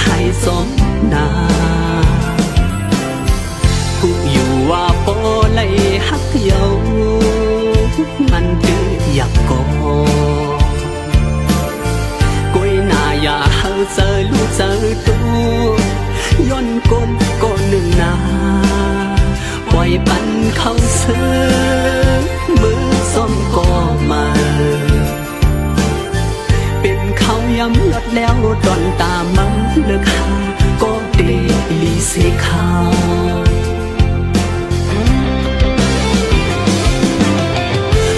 ให้สมนาผู้อยู่ว่าโปไลฮักเยามันดื้ออยากโกกวยหน้าอย่าเฮาเจอลูกเจอตัวย้อนกลก็หนึ่งนาปล่อยปันเขาเสือมือส้มก็มาเป็นเขาย้ำลดแล้วดอนตามันเลือกหาก็เดลีเสขาว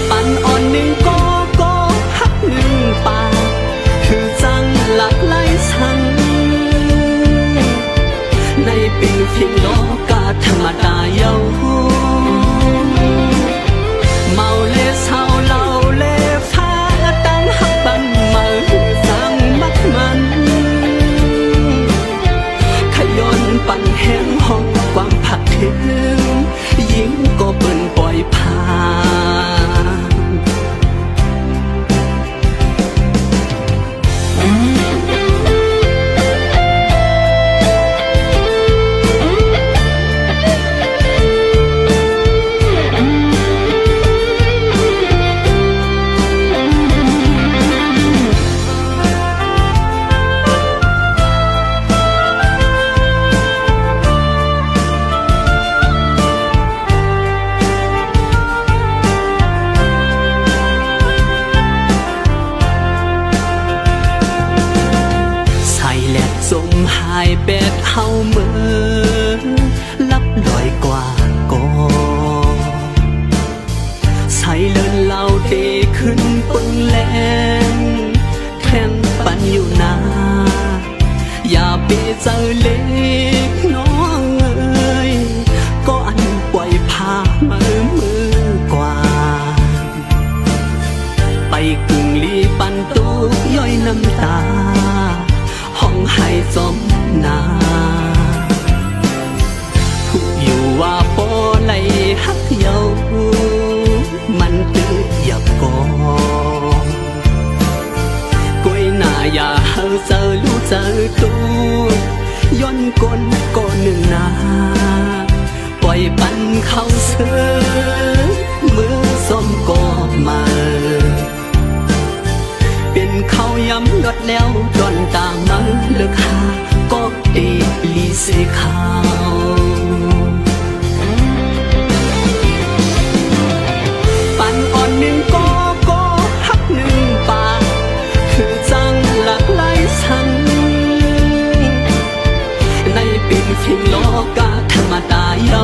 ปันอ่อนหนึ่งก็ฮักหนึ่งปาคือจังหลักไล่สังในเป็นเพียงโลกาธรรมดาเยาเมาเลเศร้าเล่าเลฟ้าตั้งหักบันมาสังมักมันขย้อนปั่นแห้งห้องความผักถึงยิ้มก็เปิ่นปล่อยผ่านสมหายเป็ดเฮาเมื่อลับลอยกว่าก็ใส่เลินเหล่าเดขึ้นปึงแลงแทนปันอยู่นาอย่าไปเจอเล็กน้องเอ้ยก็อันปล่อยพามือกว่าไปกึ่งลีปันตุกย่อยน้ำตาห้องให้จมนาผู้อยู่ว่าโปไลฮักเยามันตื้ออยากกกวยหน้าอย่าเฮาเจอลูกเจอตัวย้อนกลก็หนึ่งนาปล่อยปันเขาเสือมือส้มก็มาเป็นเขาย้ำลดแล้วดอนตามันเลือกหาก็เดลีเสขาวปันอ่อนหนึ่งก็ฮักหนึ่งปาคือจังหลักไล่สังในเป็นเพียงโลกาธรรมดาเยา